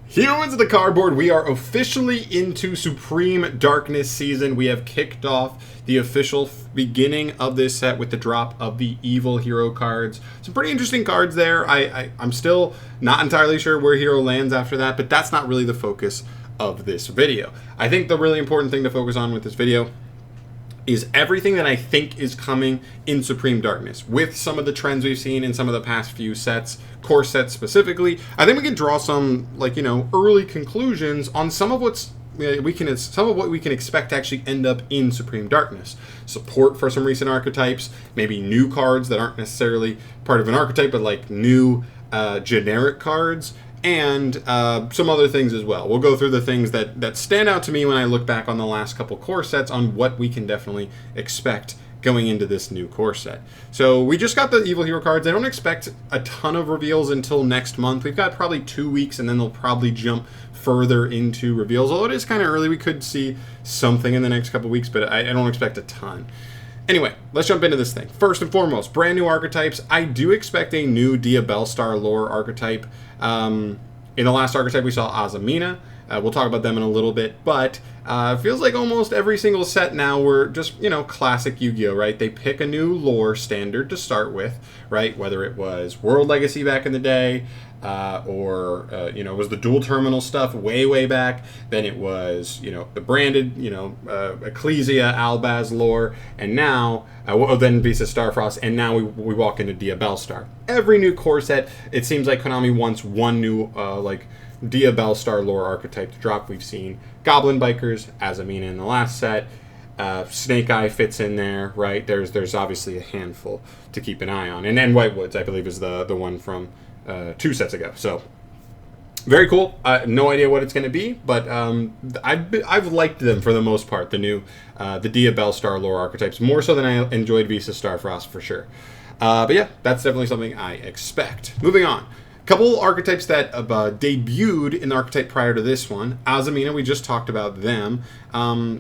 Humans of the Cardboard, we are officially into Supreme Darkness season. We have kicked off the official beginning of this set with the drop of the Evil Hero cards. Some pretty interesting cards there. I'm still not entirely sure where Hero lands after that, but that's not really the focus of this video. I think the really important thing to focus on with this video is everything that I think is coming in Supreme Darkness. With some of the trends we've seen in some of the past few sets, core sets specifically, I think we can draw some, early conclusions on some of what we can expect to actually end up in Supreme Darkness. Support for some recent archetypes, maybe new cards that aren't necessarily part of an archetype, but like new generic cards, and some other things as well. We'll go through the things that stand out to me when I look back on the last couple core sets on what we can definitely expect going into this new core set. So we just got the Evil Hero cards. I don't expect a ton of reveals until next month. We've got probably 2 weeks, and then they'll probably jump further into reveals. Although it is kind of early, we could see something in the next couple weeks, but I don't expect a ton. Anyway, let's jump into this thing. First and foremost, brand new archetypes. I do expect a new Diabellstar lore archetype. In the last archetype, we saw Azamina. We'll talk about them in a little bit, but it feels like almost every single set now we're just, classic Yu-Gi-Oh, right? They pick a new lore standard to start with, right? Whether it was World Legacy back in the day, or it was the dual terminal stuff way back. Then it was, the branded, Ecclesia, Albaz lore, and now, then Visa Starfrost, and now we walk into Diabellstar. Every new core set, it seems like Konami wants one new, Diabellstar lore archetype to drop. We've seen Goblin Bikers, Azamina in the last set. Snake Eye fits in there, right? There's obviously a handful to keep an eye on. And then White Woods, I believe, is the one from 2 sets ago. So very cool. No idea what it's going to be, but I've liked them for the most part. The new the Diabellstar lore archetypes more so than I enjoyed Visa Starfrost for sure. But yeah, that's definitely something I expect. Moving on. Couple archetypes that debuted in the archetype prior to this one. Azamina, we just talked about them.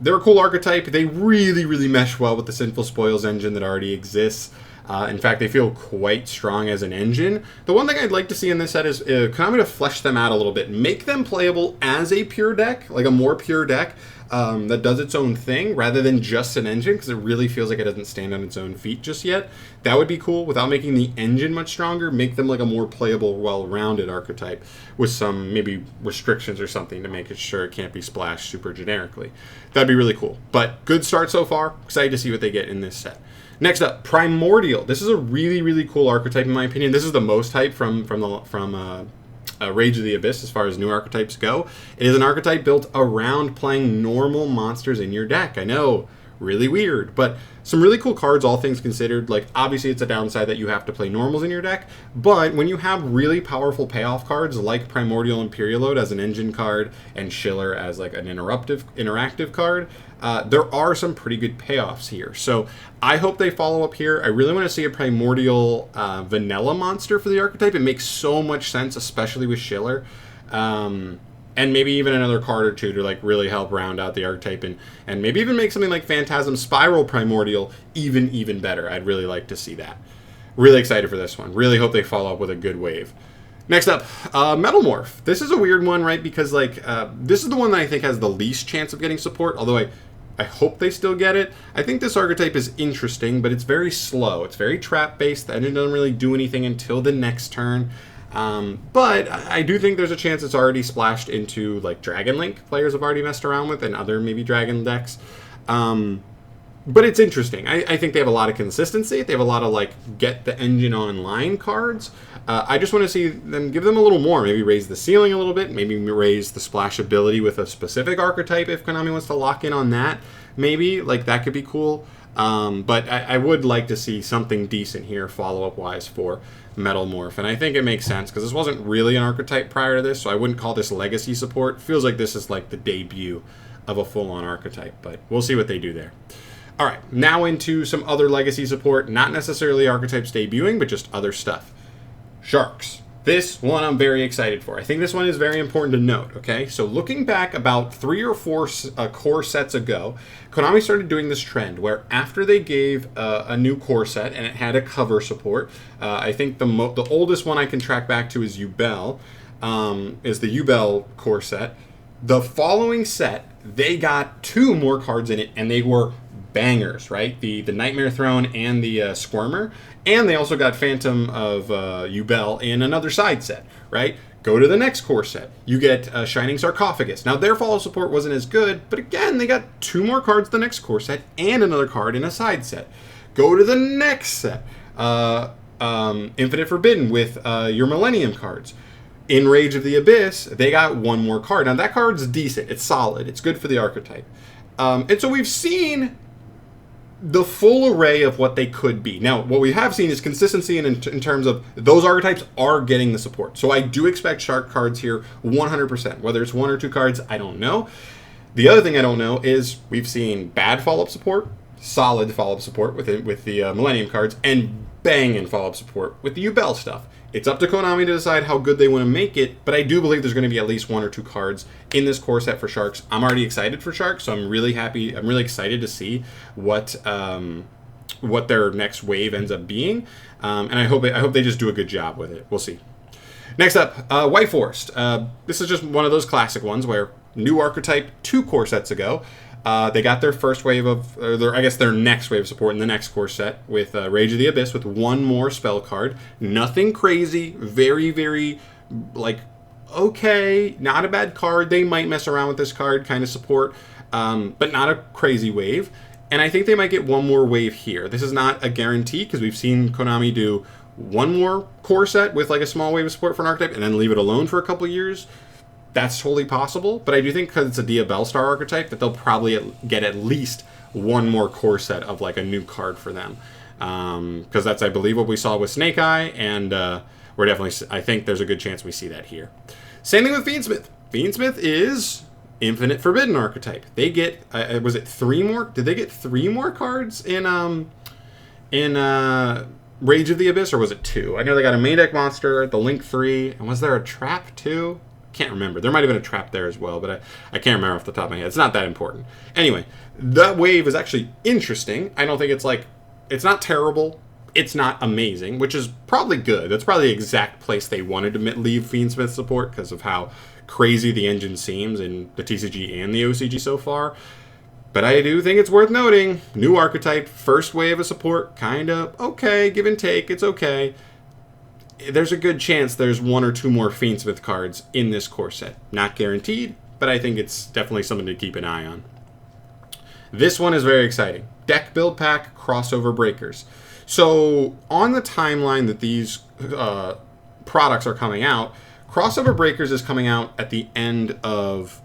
They're a cool archetype. They really mesh well with the Sinful Spoils engine that already exists. In fact, they feel quite strong as an engine. The one thing I'd like to see in this set is Konami to flesh them out a little bit. Make them playable as a pure deck, like a more pure deck that does its own thing rather than just an engine, because it really feels like it doesn't stand on its own feet just yet. That would be cool. Without making the engine much stronger, make them like a more playable, well-rounded archetype with some maybe restrictions or something to make it sure it can't be splashed super generically. That'd be really cool. But good start so far. Excited to see what they get in this set. Next up, Primordial. This is a really cool archetype in my opinion. This is the most hype from Rage of the Abyss as far as new archetypes go. It is an archetype built around playing normal monsters in your deck. I know, really weird, but some really cool cards, all things considered. Like, obviously it's a downside that you have to play normals in your deck, but when you have really powerful payoff cards like Primordial Imperial as an engine card and Schiller as like an interactive card, there are some pretty good payoffs here. So I hope they follow up here. I really want to see a Primordial vanilla monster for the archetype. It makes so much sense, especially with Schiller. And maybe even another card or two to like really help round out the archetype and maybe even make something like Phantasm Spiral Primordial even better. I'd really like to see that. Really excited for this one. Really hope they follow up with a good wave. Next up, Metal Morph. This is a weird one, right? Because this is the one that I think has the least chance of getting support, although I hope they still get it. I think this archetype is interesting, but it's very slow. It's very trap-based. The engine doesn't really do anything until the next turn. But I do think there's a chance it's already splashed into like Dragon Link players have already messed around with and other maybe Dragon decks. But it's interesting. I think they have a lot of consistency. They have a lot of like get the engine online cards. I just want to see them give them a little more. Maybe raise the ceiling a little bit. Maybe raise the splash ability with a specific archetype if Konami wants to lock in on that. Maybe like that could be cool. But I would like to see something decent here follow-up wise for Metal Morph. And I think it makes sense because this wasn't really an archetype prior to this, so I wouldn't call this legacy support. Feels like this is like the debut of a full-on archetype, but we'll see what they do there. All right, now into some other legacy support, not necessarily archetypes debuting, but just other stuff. Sharks. This one I'm very excited for. I think this one is very important to note, okay? So looking back about 3 or 4 core sets ago, Konami started doing this trend where after they gave a new core set and it had a cover support, I think the oldest one I can track back to is Yubel. is the Yubel core set. The following set, they got 2 more cards in it, and they were bangers, right? The Nightmare Throne and the Squirmer, and they also got Phantom of Yubel in another side set, right? Go to the next core set. You get Shining Sarcophagus. Now, their follow support wasn't as good, but again, they got 2 more cards the next core set and another card in a side set. Go to the next set. Infinite Forbidden with your Millennium cards. In Rage of the Abyss, they got 1 more card. Now, that card's decent. It's solid. It's good for the archetype. And so we've seen the full array of what they could be. Now, what we have seen is consistency in terms of those archetypes are getting the support. So I do expect Shark cards here 100%. Whether it's 1 or 2 cards, I don't know. The other thing I don't know is we've seen bad follow-up support, solid follow-up support with the Millennium cards, and banging follow-up support with the Yubel stuff. It's up to Konami to decide how good they want to make it, but I do believe there's going to be at least 1 or 2 cards in this core set for Sharks. I'm already excited for Sharks, so I'm really happy. I'm really excited to see what their next wave ends up being, and I hope they just do a good job with it. We'll see. Next up, White Forest. This is just one of those classic ones where new archetype 2 core sets ago. They got their first wave of, their next wave of support in the next core set with Rage of the Abyss with 1 more spell card. Nothing crazy. Very, very, okay. Not a bad card. They might mess around with this card, kind of support, but not a crazy wave. And I think they might get 1 more wave here. This is not a guarantee because we've seen Konami do 1 more core set with a small wave of support for an archetype and then leave it alone for a couple years. That's totally possible, but I do think because it's a Dia Bellstar archetype that they'll probably get at least 1 more core set of a new card for them. Because that's, I believe, what we saw with Snake Eye, and we're definitely, I think there's a good chance we see that here. Same thing with Fiendsmith. Fiendsmith is Infinite Forbidden archetype. They get, was it 3 more? Did they get 3 more cards in Rage of the Abyss, or was it 2? I know they got a main deck monster, the Link 3, and was there a trap too? Can't remember. There might have been a trap there as well, but I can't remember off the top of my head. It's not that important. Anyway, that wave is actually interesting. I don't think it's not terrible. It's not amazing, which is probably good. That's probably the exact place they wanted to leave Fiendsmith support because of how crazy the engine seems in the TCG and the OCG so far. But I do think it's worth noting, new archetype, first wave of support, kind of okay, give and take, it's okay. There's a good chance there's 1 or 2 more Fiendsmith cards in this core set. Not guaranteed, but I think it's definitely something to keep an eye on. This one is very exciting. Deck Build Pack Crossover Breakers. So on the timeline that these products are coming out, Crossover Breakers is coming out at the end of,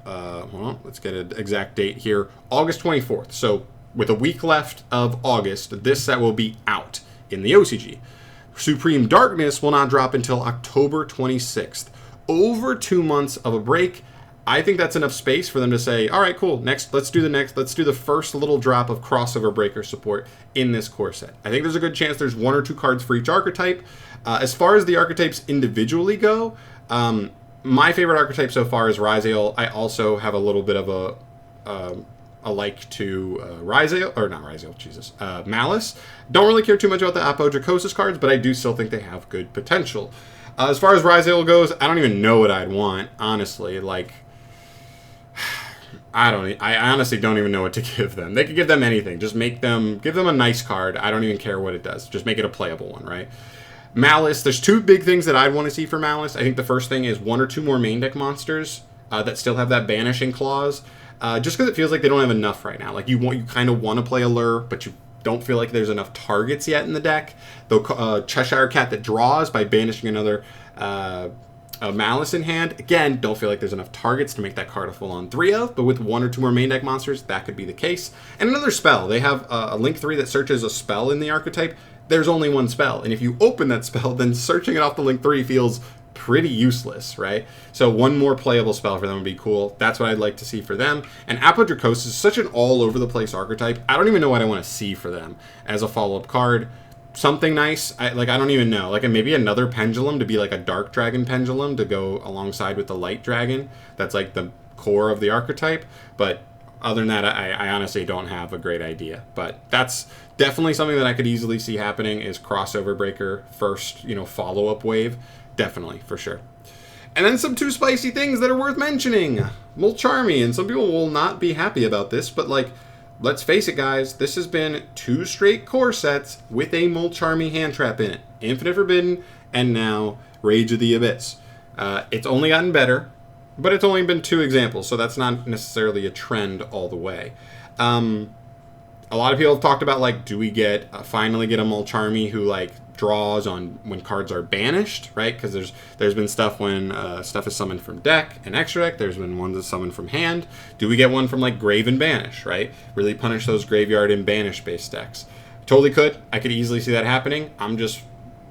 let's get an exact date here, August 24th. So with a week left of August, this set will be out in the OCG. Supreme Darkness will not drop until October 26th. Over 2 months of a break. I think that's enough space for them to say, all right, cool, let's do the first little drop of Crossover Breaker support in this core set. I think there's a good chance there's 1 or 2 cards for each archetype. As far as the archetypes individually go, my favorite archetype so far is Ryzael. I also have a little bit of a like to Malice. Don't really care too much about the Apodracosis cards, but I do still think they have good potential. As far as Ryzael goes, I don't even know what I'd want, honestly. I honestly don't even know what to give them. They could give them anything. Just give them a nice card. I don't even care what it does. Just make it a playable one, right? Malice, there's 2 big things that I'd want to see for Malice. I think the first thing is 1 or 2 more main deck monsters that still have that banishing clause. Just because it feels like they don't have enough right now. You kind of want to play Allure, but you don't feel like there's enough targets yet in the deck. The Cheshire Cat that draws by banishing another Malice in hand. Again, don't feel like there's enough targets to make that card a full-on 3 of, but with 1 or 2 more main deck monsters, that could be the case. And another spell. They have a Link 3 that searches a spell in the archetype. There's only 1 spell, and if you open that spell, then searching it off the Link 3 feels pretty useless, right? So 1 more playable spell for them would be cool. That's what I'd like to see for them. And Apodracosis is such an all-over-the-place archetype. I don't even know what I want to see for them as a follow-up card. Something nice. I don't even know. Maybe another pendulum to be a dark dragon pendulum to go alongside with the light dragon. That's the core of the archetype. But other than that, I honestly don't have a great idea. But that's definitely something that I could easily see happening is Crossover Breaker first, follow-up wave. Definitely, for sure. And then some 2 spicy things that are worth mentioning. Molcharmy, and some people will not be happy about this, but like, let's face it, guys, this has been 2 straight core sets with a Molcharmy hand trap in it. Infinite Forbidden, and now Rage of the Abyss. It's only gotten better, but it's only been 2 examples, so that's not necessarily a trend all the way. A lot of people have talked about, like, do we finally get a Molcharmy who, like, draws on when cards are banished, right? Because there's been stuff when stuff is summoned from deck and extra deck. There's been ones that's summoned from hand. Do we get one from, like, Grave and Banish, right? Really punish those graveyard and banish-based decks. Totally could. I could easily see that happening. I'm just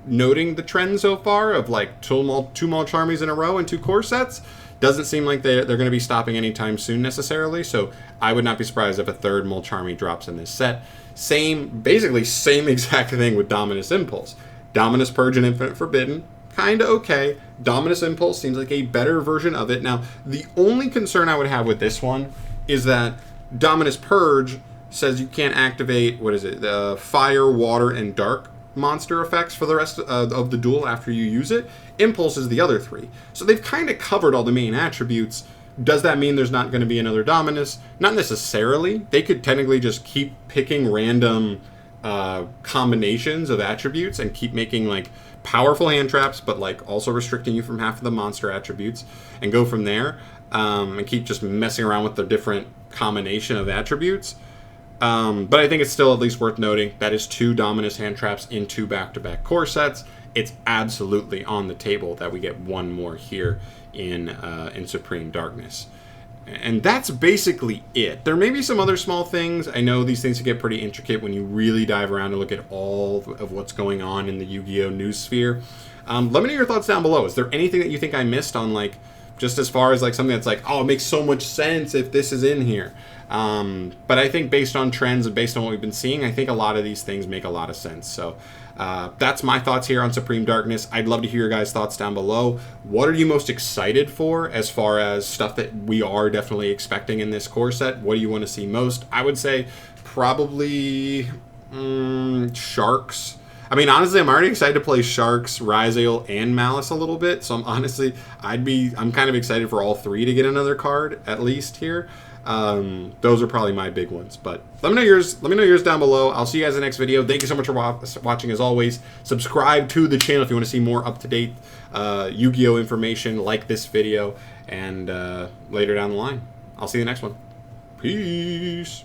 noting the trend so far of, like, 2 Molcharmies in a row and 2 core sets. Doesn't seem like they're going to be stopping anytime soon necessarily, so I would not be surprised if a 3rd Molcharmy drops in this set. Basically same exact thing with Dominus Impulse. Dominus Purge and Infinite Forbidden, kinda okay. Dominus Impulse seems like a better version of it. Now, the only concern I would have with this one is that Dominus Purge says you can't activate, the fire, water, and dark monster effects for the rest of the duel after you use it. Impulse is the other 3. So they've kind of covered all the main attributes. Does that mean there's not going to be another Dominus? Not necessarily. They could technically just keep picking random combinations of attributes and keep making, like, powerful hand traps, but, like, also restricting you from half of the monster attributes, and go from there, and keep just messing around with the different combination of attributes. But I think it's still at least worth noting that is 2 Dominus hand traps in 2 back-to-back core sets. It's absolutely on the table that we get 1 more here in Supreme Darkness. And that's basically it. There may be some other small things. I know these things get pretty intricate when you really dive around and look at all of what's going on in the Yu-Gi-Oh! News sphere. Let me know your thoughts down below. Is there anything that you think I missed on, like, just as far as, like, something that's like, oh, it makes so much sense if this is in here? But I think based on trends and based on what we've been seeing, I think a lot of these things make a lot of sense. So that's my thoughts here on Supreme Darkness. I'd love to hear your guys' thoughts down below. What are you most excited for as far as stuff that we are definitely expecting in this core set? What do you want to see most? I would say probably Sharks. I mean, honestly, I'm already excited to play Sharks, Ryzeal, and Malice a little bit. So I'm kind of excited for all 3 to get another card, at least here. Those are probably my big ones, but let me know yours. Let me know yours down below. I'll see you guys in the next video. Thank you so much for watching. As always, subscribe to the channel if you want to see more up-to-date Yu-Gi-Oh information like this video, and later down the line. I'll see you in the next one. Peace.